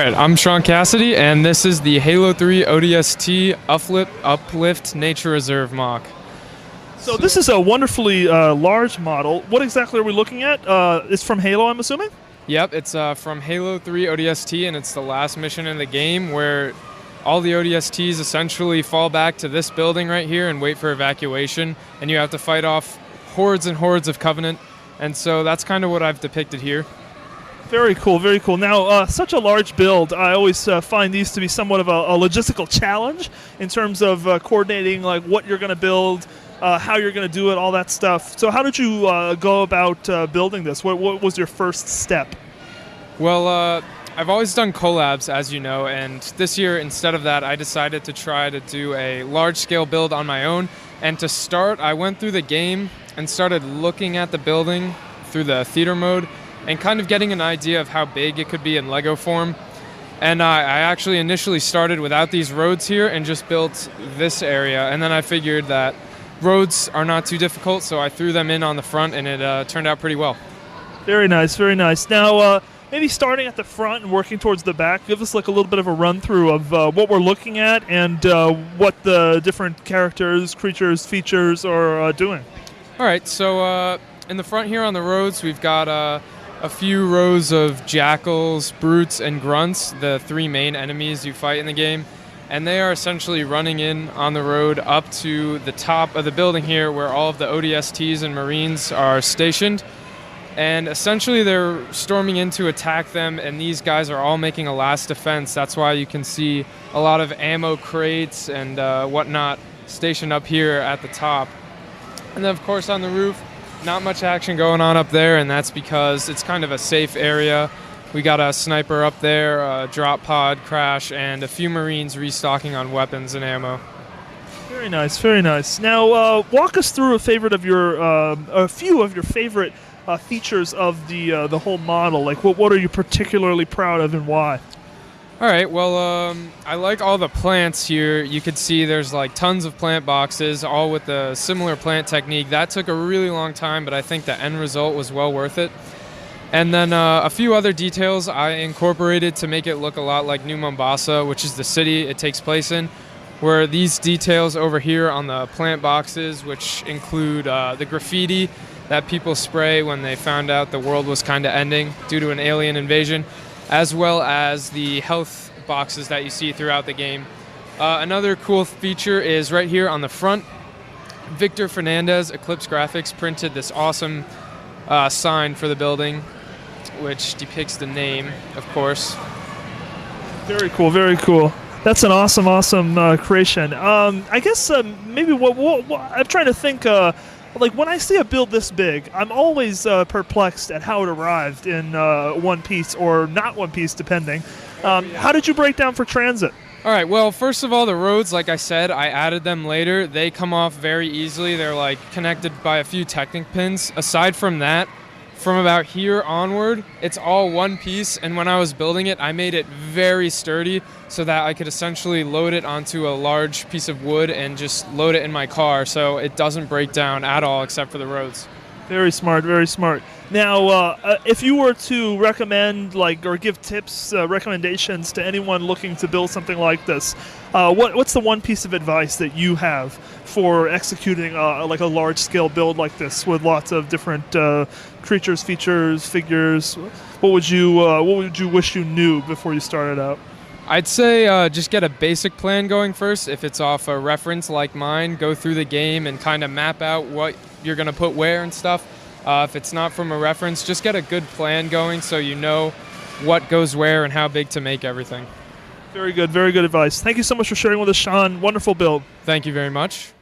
Alright, I'm Sean Cassidy, and this is the Halo 3 ODST Uplift Nature Reserve mock. So this is a wonderfully large model. What exactly are we looking at? It's from Halo, I'm assuming? Yep, it's from Halo 3 ODST, and it's the last mission in the game where all the ODSTs essentially fall back to this building right here and wait for evacuation, and you have to fight off hordes and hordes of Covenant, and so that's kind of what I've depicted here. Very cool, very cool. Now, such a large build, I always find these to be somewhat of a logistical challenge in terms of coordinating like what you're going to build, how you're going to do it, all that stuff. So how did you go about building this? What was your first step? Well, I've always done collabs, as you know, and this year, instead of that, I decided to try to do a large-scale build on my own. And to start, I went through the game and started looking at the building through the theater mode and kind of getting an idea of how big it could be in Lego form. And I actually initially started without these roads here and just built this area. And then I figured that roads are not too difficult, so I threw them in on the front, and it turned out pretty well. Very nice, very nice. Now, maybe starting at the front and working towards the back, give us like a little bit of a run-through of what we're looking at and what the different characters, creatures, features are doing. All right, so in the front here on the roads, we've got a few rows of jackals, brutes, and grunts, the three main enemies you fight in the game. And they are essentially running in on the road up to the top of the building here where all of the ODSTs and Marines are stationed. And essentially they're storming in to attack them, and these guys are all making a last defense. That's why you can see a lot of ammo crates and whatnot stationed up here at the top. And then of course on the roof, not much action going on up there, and that's because it's kind of a safe area. We got a sniper up there, a drop pod crash, and a few Marines restocking on weapons and ammo. Very nice, very nice. Now, walk us through a few of your favorite features of the whole model. Like, what are you particularly proud of, and why? All right, well, I like all the plants here. You could see there's like tons of plant boxes, all with a similar plant technique. That took a really long time, but I think the end result was well worth it. And then a few other details I incorporated to make it look a lot like New Mombasa, which is the city it takes place in, where these details over here on the plant boxes, which include the graffiti that people spray when they found out the world was kind of ending due to an alien invasion, as well as the health boxes that you see throughout the game. Another cool feature is right here on the front. Victor Fernandez, Eclipse Graphics, printed this awesome sign for the building, which depicts the name, of course. Very cool, very cool. That's an awesome, awesome creation. I guess maybe I'm trying to think. Like, when I see a build this big, I'm always perplexed at how it arrived in one piece or not one piece, depending. How did you break down for transit? All right, well, first of all, the roads, like I said, I added them later. They come off very easily. They're, like, connected by a few Technic pins. Aside from that, from about here onward, it's all one piece, and when I was building it, I made it very sturdy so that I could essentially load it onto a large piece of wood and just load it in my car so it doesn't break down at all except for the roads. Very smart, very smart. Now, if you were to recommend, like, or give tips, recommendations to anyone looking to build something like this, what's the one piece of advice that you have for executing like a large-scale build like this with lots of different creatures, features, figures? What would you wish you knew before you started out? I'd say just get a basic plan going first. If it's off a reference like mine, go through the game and kind of map out what you're going to put where and stuff. If it's not from a reference, just get a good plan going so you know what goes where and how big to make everything. Very good advice. Thank you so much for sharing with us, Sean. Wonderful build. Thank you very much.